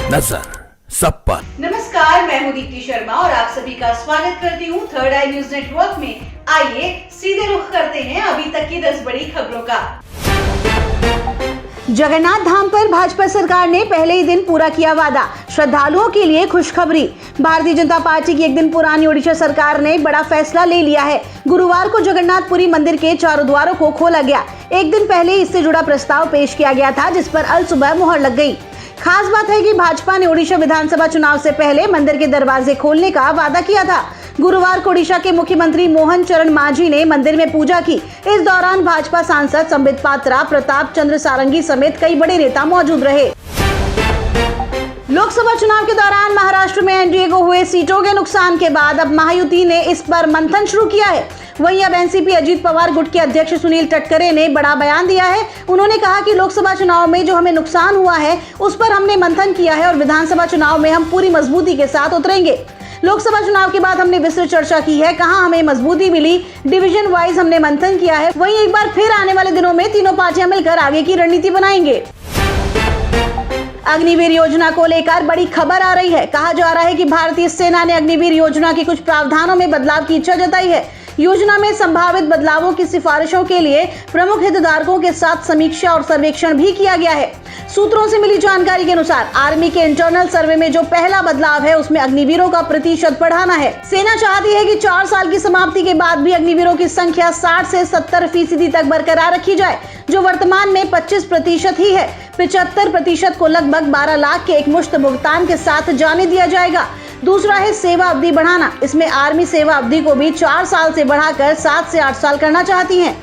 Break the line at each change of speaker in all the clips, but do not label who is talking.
नजर सब पर।
नमस्कार, मैं हूं दीप्ति शर्मा और आप सभी का स्वागत करती हूं थर्ड आई न्यूज नेटवर्क में। आइए सीधे रुख करते हैं अभी तक की 10 बड़ी खबरों का। जगन्नाथ धाम पर भाजपा सरकार ने पहले ही दिन पूरा किया वादा, श्रद्धालुओं के लिए खुशखबरी। भारतीय जनता पार्टी की एक दिन पुरानी ओडिशा सरकार ने बड़ा फैसला ले लिया है। गुरुवार को जगन्नाथपुरी मंदिर के चारों द्वारों को खोला गया। एक दिन पहले इससे जुड़ा प्रस्ताव पेश किया गया था, जिस पर अल सुबह मुहर लग गई। खास बात है कि भाजपा ने ओडिशा विधानसभा चुनाव से पहले मंदिर के दरवाजे खोलने का वादा किया था। गुरुवार को ओडिशा के मुख्यमंत्री मोहन चरण मांझी ने मंदिर में पूजा की। इस दौरान भाजपा सांसद संबित पात्रा, प्रताप चंद्र सारंगी समेत कई बड़े नेता मौजूद रहे। लोकसभा चुनाव के दौरान महाराष्ट्र में एनडीए को हुए सीटों के नुकसान के बाद अब महायुति ने इस पर मंथन शुरू किया है। वहीं अब एनसीपी अजीत पवार गुट के अध्यक्ष सुनील तटकरे ने बड़ा बयान दिया है। उन्होंने कहा कि लोकसभा चुनाव में जो हमें नुकसान हुआ है उस पर हमने मंथन किया है और विधानसभा चुनाव में हम पूरी मजबूती के साथ उतरेंगे। लोकसभा चुनाव के बाद हमने विस्तृत चर्चा की है, कहां हमें मजबूती मिली, डिवीजन वाइज हमने मंथन किया है। वहीं एक बार फिर आने वाले दिनों में तीनों पार्टियां मिलकर आगे की रणनीति बनाएंगे। अग्निवीर योजना को लेकर बड़ी खबर आ रही है। कहा जा रहा है कि भारतीय सेना ने अग्निवीर योजना के कुछ प्रावधानों में बदलाव की इच्छा जताई है। योजना में संभावित बदलावों की सिफारिशों के लिए प्रमुख हितधारकों के साथ समीक्षा और सर्वेक्षण भी किया गया है। सूत्रों से मिली जानकारी के अनुसार आर्मी के इंटरनल सर्वे में जो पहला बदलाव है उसमें अग्निवीरों का प्रतिशत बढ़ाना है। सेना चाहती है कि 4 साल की समाप्ति के बाद भी अग्निवीरों की संख्या 60 से 70% तक बरकरार रखी जाए, जो वर्तमान में 25% ही है। 75% को लगभग 12 लाख के एक मुश्त भुगतान के साथ जाने दिया जाएगा। दूसरा है सेवा अवधि बढ़ाना। इसमें आर्मी सेवा अवधि को भी 4 साल से बढ़ाकर 7 से 8 साल करना चाहती है।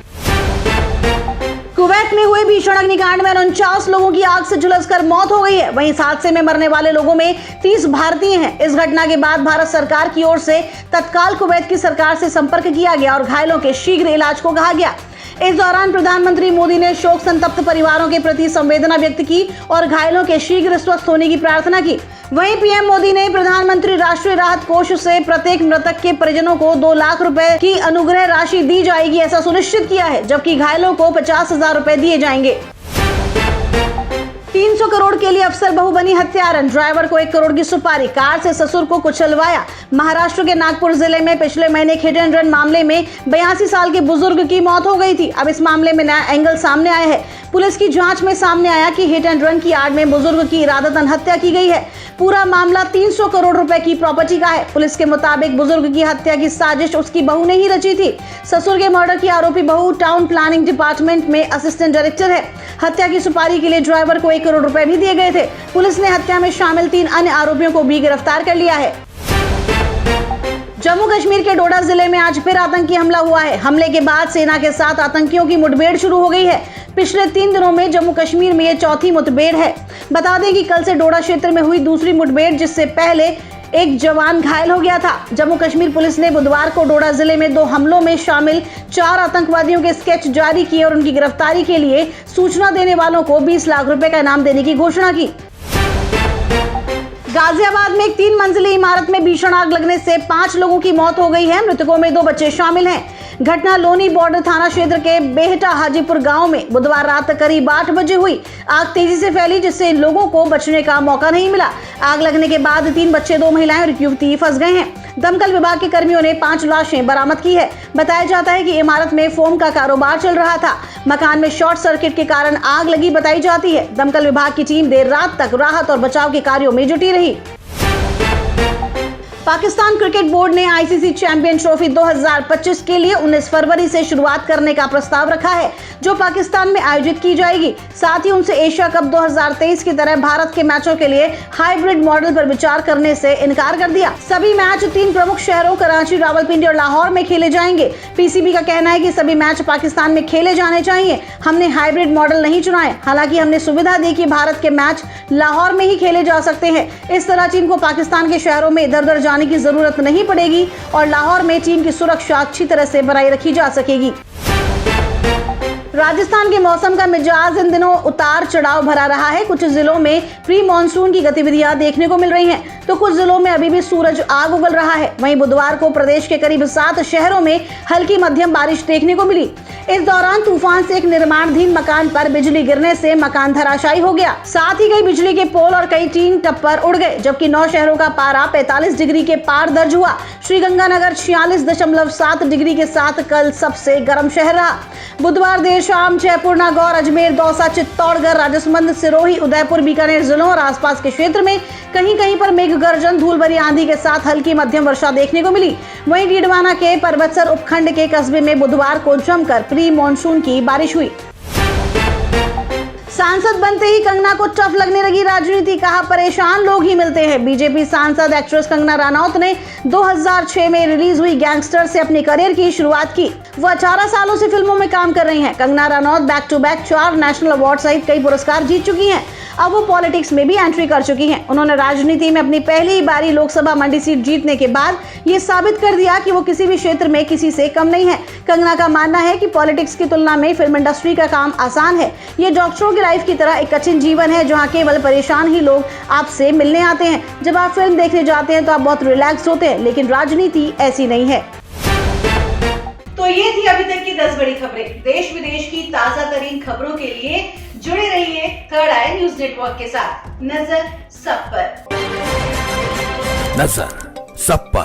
कुवैत में हुए भीषण अग्निकांड में 49 लोगों की आग से झुलसकर मौत हो गई है। वहीं इस हादसे में मरने वाले लोगों में 30 भारतीय हैं। इस घटना के बाद भारत सरकार की ओर से तत्काल कुवैत की सरकार से संपर्क किया गया और घायलों के शीघ्र इलाज को कहा गया। इस दौरान प्रधानमंत्री मोदी ने शोक संतप्त परिवारों के प्रति संवेदना व्यक्त की और घायलों के शीघ्र स्वस्थ होने की प्रार्थना की। वहीं पीएम मोदी ने प्रधानमंत्री राष्ट्रीय राहत कोष से प्रत्येक मृतक के परिजनों को 2 लाख रुपए की अनुग्रह राशि दी जाएगी, ऐसा सुनिश्चित किया है, जबकि घायलों को 50,000 रुपए दिए जाएंगे। 300 करोड़ के लिए अफसर बहू बनी हत्यारन, ड्राइवर को 1 करोड़ की सुपारी, कार से ससुर को कुचलवाया। महाराष्ट्र के नागपुर जिले में पिछले महीने एक हिट एंड रन मामले में 82 साल के बुजुर्ग की मौत हो गई थी। अब इस मामले में नया एंगल सामने आया है। पुलिस की जांच में सामने आया कि हिट एंड रन की आड़ में बुजुर्ग की इरादतन हत्या की गई है। पूरा मामला 300 करोड़ रुपए की प्रॉपर्टी का है। पुलिस के मुताबिक बुजुर्ग की हत्या की साजिश उसकी बहू ने ही रची थी। ससुर के मर्डर की आरोपी बहू टाउन प्लानिंग डिपार्टमेंट में असिस्टेंट डायरेक्टर है। हत्या की सुपारी के लिए ड्राइवर को 1 करोड़ रुपए भी दिए गए थे। पुलिस ने हत्या में शामिल 3 अन्य आरोपियों को भी गिरफ्तार कर लिया है। जम्मू कश्मीर के डोडा जिले में आज फिर आतंकी हमला हुआ है। हमले के बाद सेना के साथ आतंकियों की मुठभेड़ शुरू हो गई है। पिछले 3 दिनों में जम्मू कश्मीर में ये चौथी मुठभेड़ है। बता दें कि कल से डोडा क्षेत्र में हुई दूसरी मुठभेड़, जिससे पहले एक जवान घायल हो गया था। जम्मू कश्मीर पुलिस ने बुधवार को डोडा जिले में 2 हमलों में शामिल 4 आतंकवादियों के स्केच जारी किए और उनकी गिरफ्तारी के लिए सूचना देने वालों को 20 लाख रुपए का इनाम देने की घोषणा की। गाजियाबाद में एक 3 मंजिली इमारत में भीषण आग लगने से 5 लोगों की मौत हो गई है। मृतकों में 2 बच्चे शामिल हैं। घटना लोनी बॉर्डर थाना क्षेत्र के बेहटा हाजीपुर गांव में बुधवार रात करीब 8 बजे हुई। आग तेजी से फैली, जिससे लोगों को बचने का मौका नहीं मिला। आग लगने के बाद 3 बच्चे, 2 महिलाएं और एक युवती फंस गए हैं। दमकल विभाग के कर्मियों ने 5 लाशें बरामद की है। बताया जाता है कि इमारत में फोम का कारोबार चल रहा था। मकान में शॉर्ट सर्किट के कारण आग लगी बताई जाती है। दमकल विभाग की टीम देर रात तक राहत और बचाव के कार्यों में जुटी रही। पाकिस्तान क्रिकेट बोर्ड ने आईसीसी चैंपियन ट्रॉफी 2025 के लिए 19 फरवरी से शुरुआत करने का प्रस्ताव रखा है, जो पाकिस्तान में आयोजित की जाएगी। साथ ही उनसे एशिया कप 2023 की तरह भारत के मैचों के लिए हाइब्रिड मॉडल पर विचार करने से इनकार कर दिया। सभी मैच 3 प्रमुख शहरों कराची, रावलपिंडी और लाहौर में खेले जाएंगे। पीसीबी का कहना है कि सभी मैच पाकिस्तान में खेले जाने चाहिए। हमने हाइब्रिड मॉडल नहीं चुना है। हालांकि हमने सुविधा दी कि भारत के मैच लाहौर में ही खेले जा सकते हैं। इस तरह टीम को पाकिस्तान के शहरों में इधर उधर जाने की जरूरत नहीं पड़ेगी और लाहौर में टीम की सुरक्षा अच्छी तरह से बनाए रखी जा सकेगी। राजस्थान के मौसम का मिजाज इन दिनों उतार चढ़ाव भरा रहा है। कुछ जिलों में प्री मॉनसून की गतिविधियां देखने को मिल रही हैं, तो कुछ जिलों में अभी भी सूरज आग उगल रहा है। वहीं बुधवार को प्रदेश के करीब 7 शहरों में हल्की मध्यम बारिश देखने को मिली। इस दौरान तूफान से एक निर्माणाधीन मकान पर बिजली गिरने से मकान धराशायी हो गया। साथ ही कई बिजली के पोल और कई टीन टप्पर उड़ गए, जबकि 9 शहरों का पारा 45 डिग्री के पार दर्ज हुआ। श्रीगंगानगर 46.7 डिग्री के साथ कल सबसे गर्म शहर रहा। बुधवार देर शाम जयपुर, नागौर, अजमेर, दौसा, चित्तौड़गढ़, राजसमंद, सिरोही, उदयपुर, बीकानेर जिलों और आसपास के क्षेत्र में कहीं कहीं पर मेघ गर्जन, धूल भरी आंधी के साथ हल्की मध्यम वर्षा देखने को मिली। वहीं डीडवाना के परबतसर उपखंड के कस्बे में बुधवार को जमकर प्री मॉनसून की बारिश हुई। सांसद बनते ही कंगना को टफ लगने लगी राजनीति, कहा परेशान लोग ही मिलते हैं। बीजेपी सांसद एक्ट्रेस कंगना रनौत ने 2006 में रिलीज हुई गैंगस्टर से अपने करियर की शुरुआत की। वो 18 सालों से फिल्मों में काम कर रही हैं। Kangana Ranaut back to back 4 national award सहित कई पुरस्कार जीत चुकी हैं। अब वो पॉलिटिक्स में भी एंट्री कर चुकी हैं। उन्होंने राजनीति में अपनी पहली बारी लोकसभा मंडी सीट जीतने के बाद ये साबित कर दिया कि वो किसी भी क्षेत्र में किसी से कम नहीं है। कंगना का मानना है कि पॉलिटिक्स की तुलना में फिल्म इंडस्ट्री का काम आसान है। ये डॉक्टरों की लाइफ की तरह एक कठिन जीवन है, जहाँ केवल परेशान ही लोग आपसे मिलने आते हैं। जब आप फिल्म देखने जाते हैं तो आप बहुत रिलैक्स होते हैं, लेकिन राजनीति ऐसी नहीं है।
तो ये थी अभी तक की 10 बड़ी खबरें। देश विदेश की ताजा तरीन खबरों के लिए जुड़े रहिए थर्ड आई न्यूज नेटवर्क के साथ। नजर सब पर।